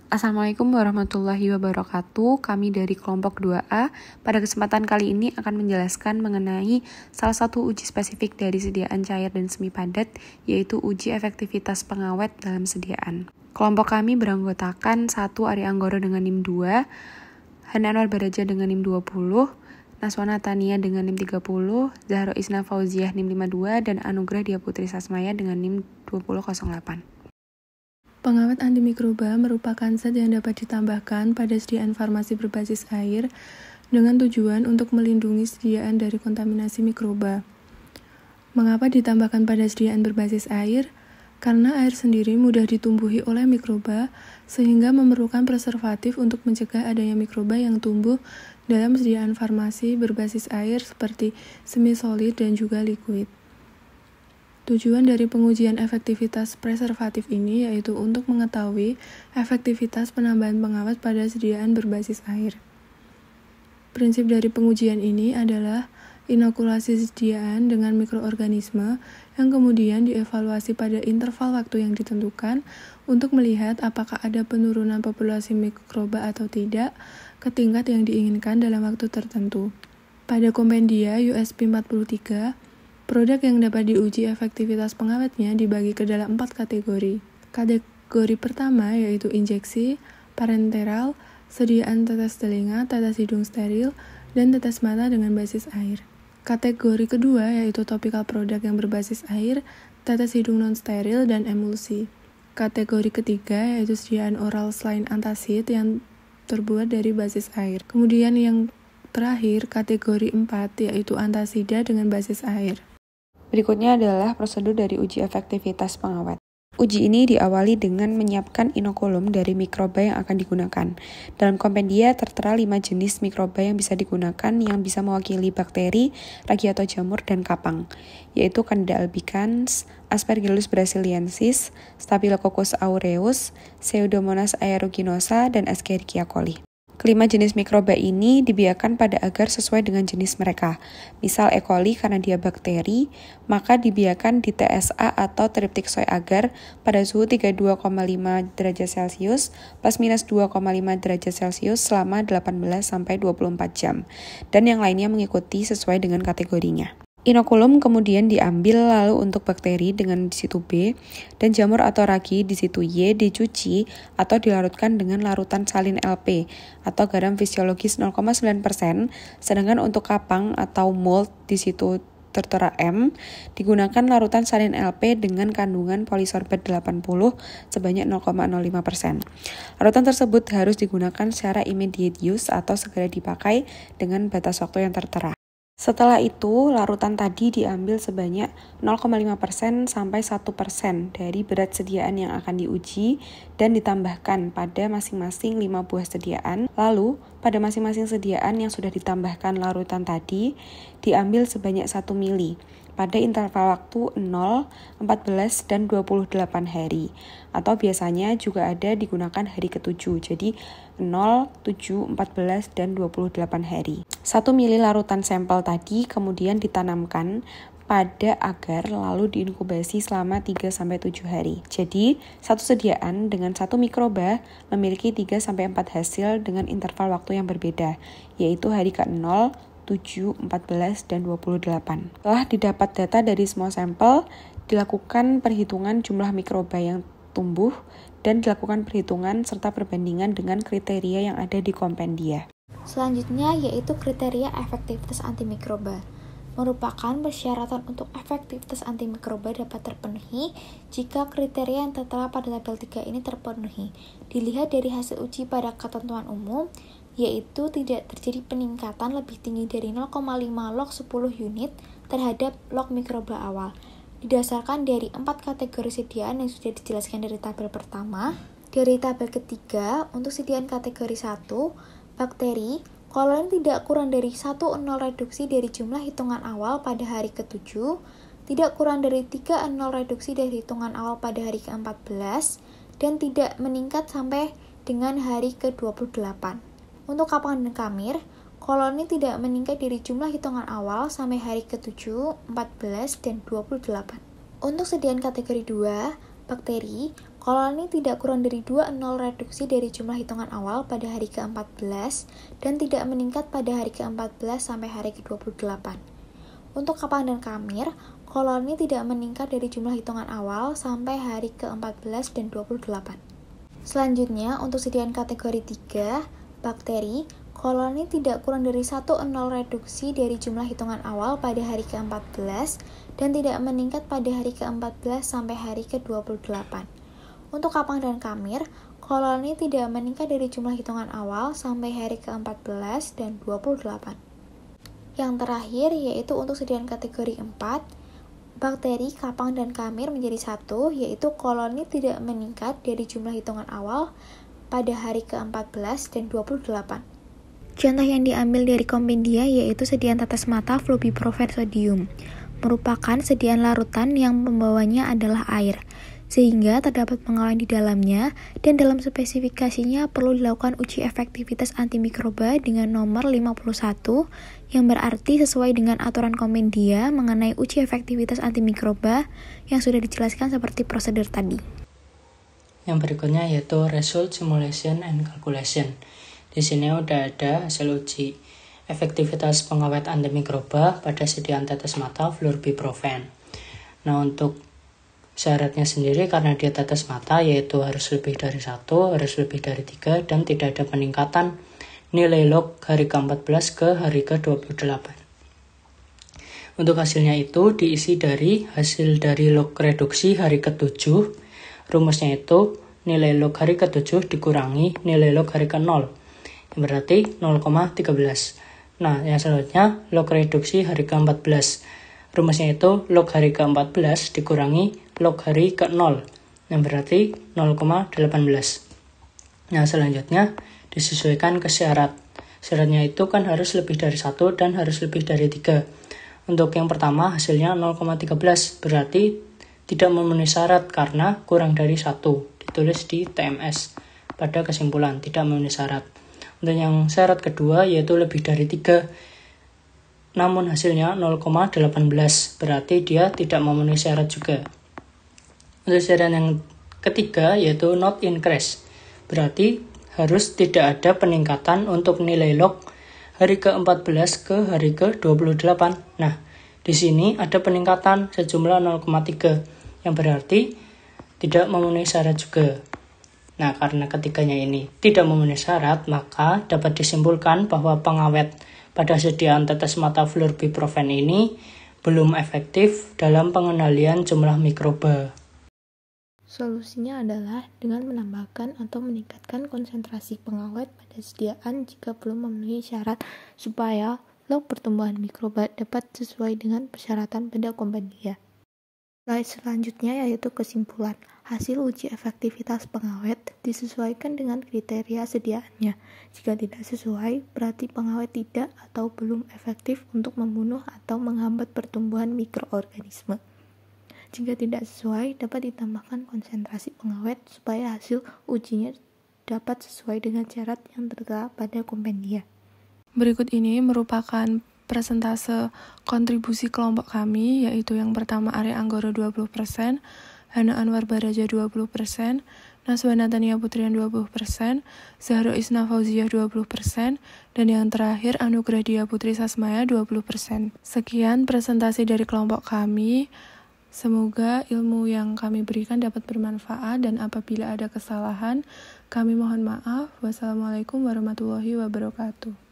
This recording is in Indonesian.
Assalamualaikum warahmatullahi wabarakatuh. Kami dari kelompok 2A pada kesempatan kali ini akan menjelaskan mengenai salah satu uji spesifik dari sediaan cair dan semi padat, yaitu uji efektivitas pengawet dalam sediaan. Kelompok kami beranggotakan 1 Ari Anggoro dengan NIM 2, Hananwar Baraja dengan NIM 20, Naswana Tania dengan NIM 30, Zahro Isna Fauziah NIM 52, dan Anugrah Dia Putri Sasmaya dengan NIM 2008. Pengawet antimikroba merupakan zat yang dapat ditambahkan pada sediaan farmasi berbasis air dengan tujuan untuk melindungi sediaan dari kontaminasi mikroba. Mengapa ditambahkan pada sediaan berbasis air? Karena air sendiri mudah ditumbuhi oleh mikroba, sehingga memerlukan preservatif untuk mencegah adanya mikroba yang tumbuh dalam sediaan farmasi berbasis air seperti semi-solid dan juga liquid. Tujuan dari pengujian efektivitas preservatif ini yaitu untuk mengetahui efektivitas penambahan pengawet pada sediaan berbasis air. Prinsip dari pengujian ini adalah inokulasi sediaan dengan mikroorganisme yang kemudian dievaluasi pada interval waktu yang ditentukan untuk melihat apakah ada penurunan populasi mikroba atau tidak ke tingkat yang diinginkan dalam waktu tertentu. Pada kompendia USP 43, produk yang dapat diuji efektivitas pengawetnya dibagi ke dalam 4 kategori. Kategori pertama yaitu injeksi, parenteral, sediaan tetes telinga, tetes hidung steril, dan tetes mata dengan basis air. Kategori kedua yaitu topikal produk yang berbasis air, tetes hidung non-steril, dan emulsi. Kategori ketiga yaitu sediaan oral selain antasid yang terbuat dari basis air. Kemudian yang terakhir kategori 4 yaitu antasida dengan basis air. Berikutnya adalah prosedur dari uji efektivitas pengawet. Uji ini diawali dengan menyiapkan inokulum dari mikroba yang akan digunakan. Dalam kompendia tertera 5 jenis mikroba yang bisa digunakan yang bisa mewakili bakteri, ragi atau jamur, dan kapang, yaitu Candida albicans, Aspergillus brasiliensis, Staphylococcus aureus, Pseudomonas aeruginosa, dan Escherichia coli. Kelima jenis mikroba ini dibiarkan pada agar sesuai dengan jenis mereka. Misal E. coli karena dia bakteri, maka dibiarkan di TSA atau triptik soy agar pada suhu 32,5 derajat Celcius plus minus 2,5 derajat Celcius selama 18-24 jam. Dan yang lainnya mengikuti sesuai dengan kategorinya. Inokulum kemudian diambil lalu untuk bakteri dengan di situ B dan jamur atau ragi di situ Y dicuci atau dilarutkan dengan larutan salin LP atau garam fisiologis 0,9%, sedangkan untuk kapang atau mold di situ tertera M digunakan larutan salin LP dengan kandungan polisorbate 80 sebanyak 0,05%. Larutan tersebut harus digunakan secara immediate use atau segera dipakai dengan batas waktu yang tertera. Setelah itu, larutan tadi diambil sebanyak 0,5% sampai 1% dari berat sediaan yang akan diuji dan ditambahkan pada masing-masing 5 buah sediaan. Lalu, pada masing-masing sediaan yang sudah ditambahkan larutan tadi, diambil sebanyak 1 mili pada interval waktu 0, 14, dan 28 hari. Atau biasanya juga ada digunakan hari ke-7, jadi 0, 7, 14, dan 28 hari. 1 mili larutan sampel tadi kemudian ditanamkan pada agar lalu diinkubasi selama 3-7 hari. Jadi, satu sediaan dengan 1 mikroba memiliki 3-4 hasil dengan interval waktu yang berbeda, yaitu hari ke-0, 7, 14, dan 28. Setelah didapat data dari semua sampel, dilakukan perhitungan jumlah mikroba yang tumbuh dan dilakukan perhitungan serta perbandingan dengan kriteria yang ada di kompendia. Selanjutnya yaitu kriteria efektivitas antimikroba. Merupakan persyaratan untuk efektivitas antimikroba dapat terpenuhi jika kriteria yang tertera pada tabel 3 ini terpenuhi. Dilihat dari hasil uji pada ketentuan umum, yaitu tidak terjadi peningkatan lebih tinggi dari 0,5 log 10 unit terhadap log mikroba awal. Didasarkan dari 4 kategori sediaan yang sudah dijelaskan dari tabel pertama. Dari tabel ketiga, untuk sediaan kategori 1, bakteri, koloni tidak kurang dari 1,0 reduksi dari jumlah hitungan awal pada hari ke-7, tidak kurang dari 3,0 reduksi dari hitungan awal pada hari ke-14, dan tidak meningkat sampai dengan hari ke-28. Untuk kapang dan kamir, koloni tidak meningkat dari jumlah hitungan awal sampai hari ke-7, 14, dan 28. Untuk sediaan kategori 2, bakteri, koloni tidak kurang dari 2 nol reduksi dari jumlah hitungan awal pada hari ke-14 dan tidak meningkat pada hari ke-14 sampai hari ke-28. Untuk Kapang dan Kamir, koloni tidak meningkat dari jumlah hitungan awal sampai hari ke-14 dan 28. Selanjutnya, untuk sediaan kategori 3, bakteri, koloni tidak kurang dari 1 nol reduksi dari jumlah hitungan awal pada hari ke-14 dan tidak meningkat pada hari ke-14 sampai hari ke-28. Untuk Kapang dan Kamir, koloni tidak meningkat dari jumlah hitungan awal sampai hari ke-14 dan 28. Yang terakhir yaitu untuk sediaan kategori 4, bakteri, kapang, dan kamir menjadi satu, yaitu koloni tidak meningkat dari jumlah hitungan awal pada hari ke-14 dan 28. Contoh yang diambil dari kompendia yaitu sediaan tetes mata flubiprofen sodium, merupakan sediaan larutan yang pembawanya adalah air, sehingga terdapat pengawet di dalamnya, dan dalam spesifikasinya perlu dilakukan uji efektivitas antimikroba dengan nomor 51, yang berarti sesuai dengan aturan kompendia mengenai uji efektivitas antimikroba yang sudah dijelaskan seperti prosedur tadi. Yang berikutnya yaitu Result Simulation and Calculation. Di sini udah ada hasil uji efektivitas pengawet antimikroba pada sediaan tetes mata fluorbiprofen. Nah, untuk syaratnya sendiri karena dia tetes mata yaitu harus lebih dari 1, harus lebih dari 3, dan tidak ada peningkatan nilai log hari ke-14 ke hari ke-28. Untuk hasilnya itu diisi dari hasil dari log reduksi hari ke-7. Rumusnya itu nilai log hari ke-7 dikurangi nilai log hari ke-0, yang berarti 0,13. Nah, yang selanjutnya log reduksi hari ke-14. Rumusnya itu log hari ke-14 dikurangi log hari ke-0, yang berarti 0,18. Nah, selanjutnya disesuaikan ke syarat. Syaratnya itu kan harus lebih dari 1 dan harus lebih dari 3. Untuk yang pertama hasilnya 0,13, berarti tidak memenuhi syarat karena kurang dari 1. Ditulis di TMS pada kesimpulan tidak memenuhi syarat. Untuk yang syarat kedua yaitu lebih dari 3, namun hasilnya 0,18, berarti dia tidak memenuhi syarat juga. Untuk syarat yang ketiga yaitu not increase, berarti harus tidak ada peningkatan untuk nilai log hari ke-14 ke hari ke-28. Nah, di sini ada peningkatan sejumlah 0,3, yang berarti tidak memenuhi syarat juga. Nah, karena ketiganya ini tidak memenuhi syarat, maka dapat disimpulkan bahwa pengawet pada sediaan tetes mata fluorbiprofen ini belum efektif dalam pengendalian jumlah mikroba. Solusinya adalah dengan menambahkan atau meningkatkan konsentrasi pengawet pada sediaan jika belum memenuhi syarat supaya log pertumbuhan mikroba dapat sesuai dengan persyaratan pada kompendia. Slide selanjutnya yaitu kesimpulan. Hasil uji efektivitas pengawet disesuaikan dengan kriteria sediaannya. Jika tidak sesuai, berarti pengawet tidak atau belum efektif untuk membunuh atau menghambat pertumbuhan mikroorganisme. Jika tidak sesuai, dapat ditambahkan konsentrasi pengawet supaya hasil ujinya dapat sesuai dengan syarat yang tertera pada kompendia. Berikut ini merupakan persentase kontribusi kelompok kami, yaitu yang pertama Arya Anggoro 20%, Hana Anwar Baraja 20%, Naswana Tania Putrian 20%, Zahro Isna Fauziah 20%, dan yang terakhir Anugrah Dia Putri Sasmaya 20%. Sekian presentasi dari kelompok kami. Semoga ilmu yang kami berikan dapat bermanfaat, dan apabila ada kesalahan, kami mohon maaf. Wassalamualaikum warahmatullahi wabarakatuh.